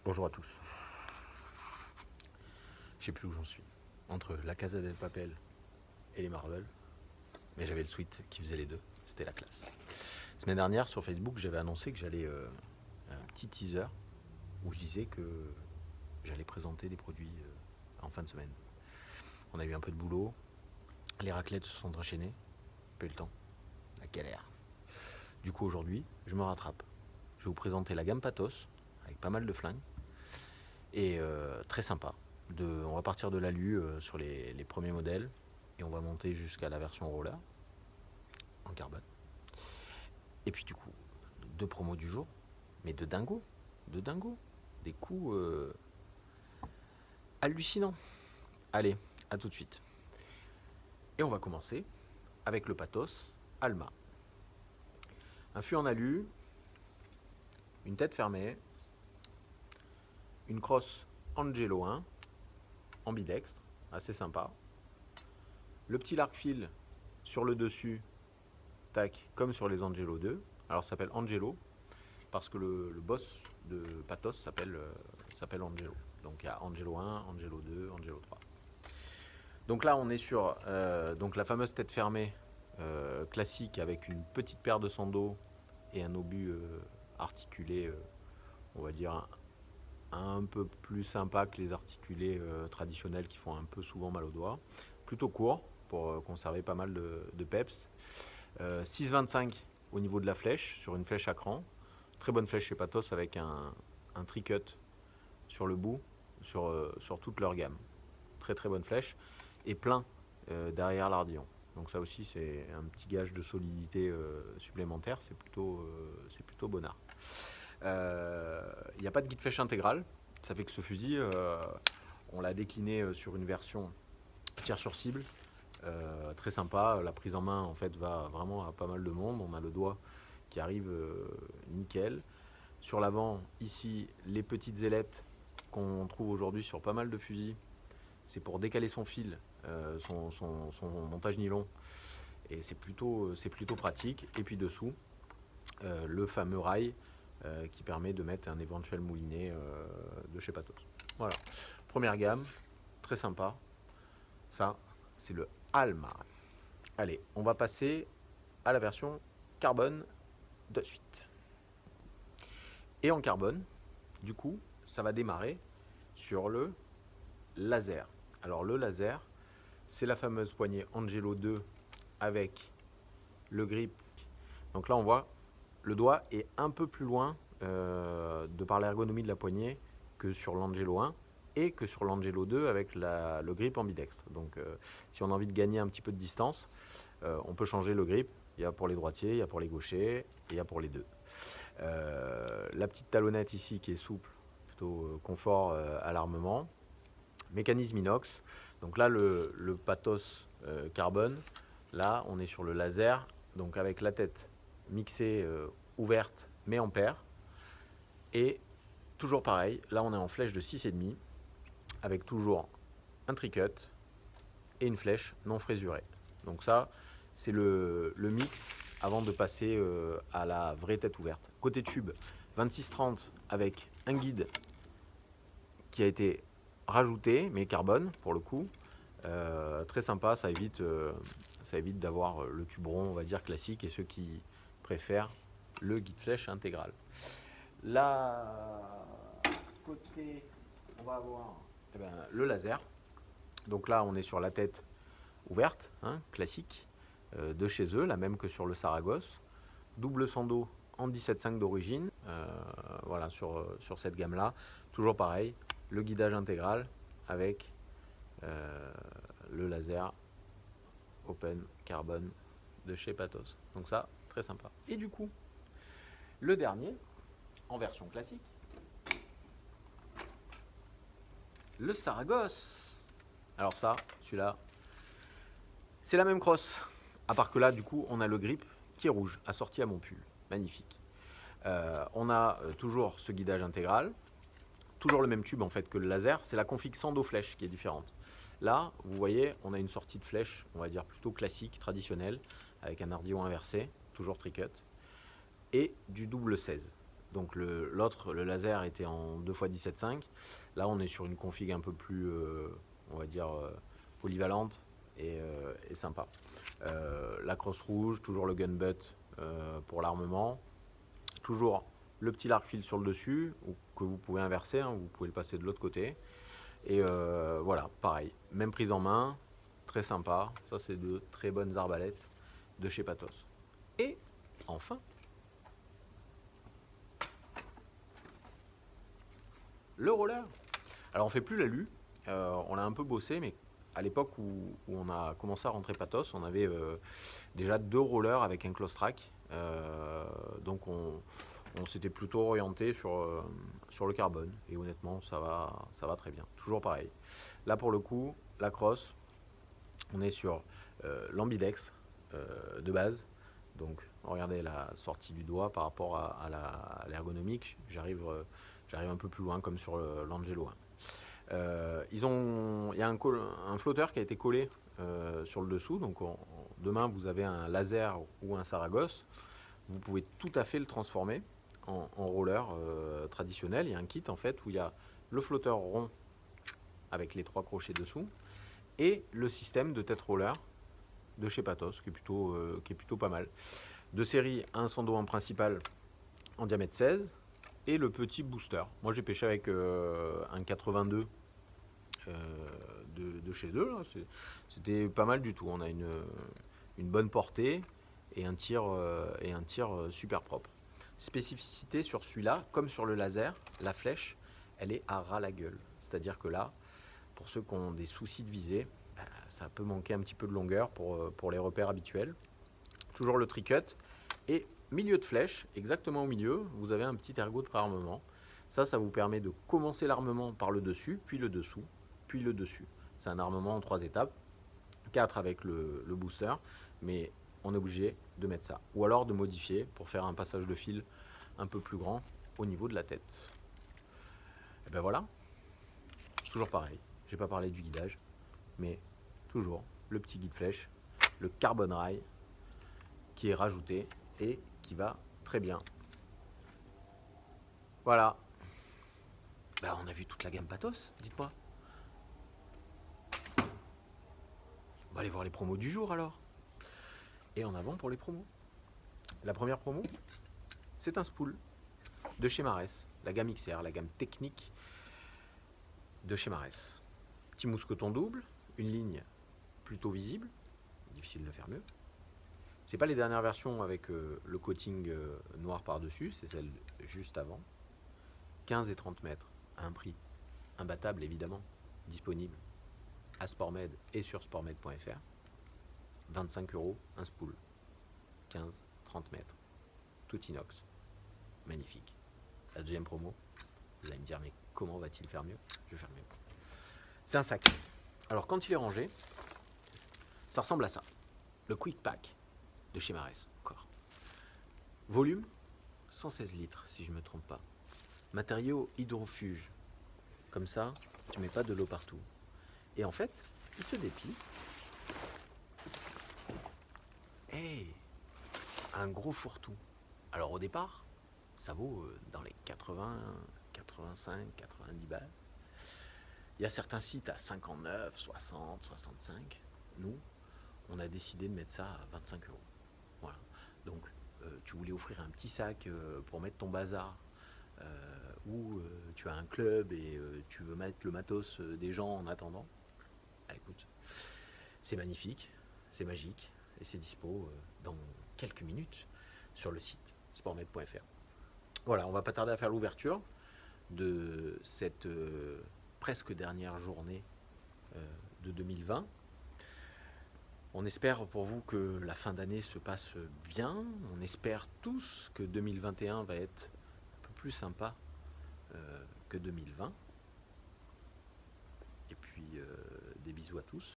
Bonjour à tous. Je sais plus où j'en suis. Entre la Casa del Papel et les Marvel. Mais j'avais le suite qui faisait les deux. C'était la classe. Semaine dernière sur Facebook, j'avais annoncé que j'allais un petit teaser où je disais que j'allais présenter des produits en fin de semaine. On a eu un peu de boulot. Les raclettes se sont enchaînées. Pas eu le temps. La galère. Du coup aujourd'hui, je me rattrape. Je vais vous présenter la gamme Patos avec pas mal de flingues. Et très sympa. On va partir de l'alu sur les premiers modèles et on va monter jusqu'à la version roller en carbone. Et puis du coup, deux promos du jour, mais de dingo, des coups hallucinants. Allez, à tout de suite. Et on va commencer avec le Patos Alma. Un fût en alu, une tête fermée, une crosse Angelo 1, ambidextre, assez sympa. Le petit larc-fil sur le dessus, tac, comme sur les Angelo 2. Alors ça s'appelle Angelo parce que le boss de Patos s'appelle Angelo. Donc il y a Angelo 1, Angelo 2, Angelo 3. Donc là on est sur donc la fameuse tête fermée classique avec une petite paire de sandaux et un obus articulé, on va dire un peu plus sympa que les articulés traditionnels qui font un peu souvent mal aux doigts. Plutôt court pour conserver pas mal de peps. 6,25 au niveau de la flèche, sur une flèche à cran. Très bonne flèche chez Patos avec un tri-cut sur le bout, sur toute leur gamme. Très très bonne flèche. Et plein derrière l'ardillon. Donc ça aussi c'est un petit gage de solidité supplémentaire, c'est plutôt bonnard. Il n'y a pas de guide flèche intégrale, ça fait que ce fusil, on l'a décliné sur une version tir sur cible. Très sympa, la prise en main en fait va vraiment à pas mal de monde. On a le doigt qui arrive nickel. Sur l'avant, ici, les petites ailettes qu'on trouve aujourd'hui sur pas mal de fusils, c'est pour décaler son fil, son montage nylon, et c'est plutôt pratique. Et puis dessous, le fameux rail qui permet de mettre un éventuel moulinet de chez Patos. Voilà, première gamme, très sympa. Ça, c'est le Alma. Allez, on va passer à la version carbone de suite. Et en carbone, du coup, ça va démarrer sur le laser. Alors le laser, c'est la fameuse poignée Angelo 2 avec le grip. Donc là, on voit le doigt est un peu plus loin de par l'ergonomie de la poignée que sur l'Angelo 1 et que sur l'Angelo 2 avec le grip ambidextre. Donc si on a envie de gagner un petit peu de distance, on peut changer le grip. Il y a pour les droitiers, il y a pour les gauchers et il y a pour les deux. La petite talonnette ici qui est souple, plutôt confort à l'armement. Mécanisme inox. Donc là le Patos carbone, là on est sur le laser, donc avec la tête mixée ouverte mais en paire. Et toujours pareil, là on est en flèche de 6,5 avec toujours un tri-cut et une flèche non frésurée. Donc ça, c'est le mix avant de passer à la vraie tête ouverte. Côté tube, 26-30 avec un guide qui a été rajouté, mais carbone pour le coup. Très sympa, ça évite d'avoir le tube rond, on va dire, classique, et ceux qui préfèrent le guide flèche intégral. Là, côté, on va avoir le laser. Donc là, on est sur la tête ouverte, hein, classique, de chez eux, la même que sur le Saragosse. Double sando en 17,5 d'origine, voilà, sur cette gamme-là. Toujours pareil, le guidage intégral avec le laser Open Carbone de chez Patos. Donc ça, très sympa. Et du coup, le dernier, en version classique, le Saragosse. Alors ça, celui-là, c'est la même crosse, à part que là, du coup, on a le grip qui est rouge, assorti à mon pull. Magnifique. On a toujours ce guidage intégral, toujours le même tube en fait que le laser, c'est la config sando flèche qui est différente. Là, vous voyez, on a une sortie de flèche, on va dire plutôt classique, traditionnelle, avec un ardillon inversé, toujours tri-cut, et du double 16. Donc l'autre, le laser, était en 2x17,5. Là, on est sur une config un peu plus, on va dire, polyvalente et sympa. La crosse rouge, toujours le gun butt pour l'armement. Toujours le petit lark-field sur le dessus, que vous pouvez inverser, hein, vous pouvez le passer de l'autre côté. Et voilà, pareil, même prise en main, très sympa. Ça, c'est de très bonnes arbalètes de chez Patos. Et enfin, le roller. Alors, on fait plus l'alu, on l'a un peu bossé, mais à l'époque où on a commencé à rentrer Patos, on avait déjà 2 rollers avec un close track. Donc, on s'était plutôt orienté sur le carbone. Et honnêtement, ça va très bien. Toujours pareil. Là, pour le coup, la crosse, on est sur l'ambidex de base. Donc, regardez la sortie du doigt par rapport à l'ergonomique. J'arrive un peu plus loin, comme sur l'Angelo 1. Il y a un flotteur qui a été collé sur le dessous. Donc, demain, vous avez un laser ou un Saragosse. Vous pouvez tout à fait le transformer en roller traditionnel. Il y a un kit en fait où il y a le flotteur rond avec les 3 crochets dessous et le système de tête roller de chez Patos qui est plutôt pas mal. De série, un Sando en principal en diamètre 16 et le petit booster. Moi j'ai pêché avec un 82 de chez eux. C'était pas mal du tout. On a une bonne portée et un tir super propre. Spécificité sur celui-là, comme sur le laser, la flèche, elle est à ras la gueule. C'est-à-dire que là, pour ceux qui ont des soucis de visée, ça peut manquer un petit peu de longueur pour les repères habituels. Toujours le tri-cut. Et milieu de flèche, exactement au milieu, vous avez un petit ergot de préarmement. Ça vous permet de commencer l'armement par le dessus, puis le dessous, puis le dessus. C'est un armement en 3 étapes. 4 avec le booster, mais on est obligé de mettre ça. Ou alors de modifier pour faire un passage de fil un peu plus grand au niveau de la tête. Et ben voilà, toujours pareil. J'ai pas parlé du guidage, mais toujours le petit guide flèche, le carbone rail qui est rajouté et qui va très bien. Voilà. Ben, on a vu toute la gamme Patos, dites-moi. On va aller voir les promos du jour alors. Et en avant pour les promos. La première promo, c'est un spool de chez Marès, la gamme XR, la gamme technique de chez Marès. Petit mousqueton double, une ligne plutôt visible, difficile de faire mieux. C'est pas les dernières versions avec le coating noir par-dessus, c'est celle juste avant. 15 et 30 mètres, à un prix imbattable évidemment, disponible à Sportmed et sur sportmed.fr. 25 € un spool, 15-30 mètres, tout inox, magnifique. La deuxième promo, vous allez me dire mais comment va-t-il faire mieux? Je vais faire mieux. C'est un sac. Alors quand il est rangé, ça ressemble à ça. Le Quick Pack de chez Marès, encore. Volume 116 litres si je ne me trompe pas. Matériau hydrofuge. Comme ça, tu mets pas de l'eau partout. Et en fait, il se déplie. Et un gros fourre-tout. Alors au départ, ça vaut dans les 80, 85, 90 balles. Il y a certains sites à 59, 60, 65. Nous, on a décidé de mettre ça à 25 €. Voilà. Donc, tu voulais offrir un petit sac pour mettre ton bazar, ou tu as un club et tu veux mettre le matos des gens en attendant. Ah, écoute, c'est magnifique, c'est magique et c'est dispo dans quelques minutes sur le site sportmed.fr. Voilà, on va pas tarder à faire l'ouverture de cette presque dernière journée de 2020. On espère pour vous que la fin d'année se passe bien. On espère tous que 2021 va être un peu plus sympa que 2020. Et puis des bisous à tous.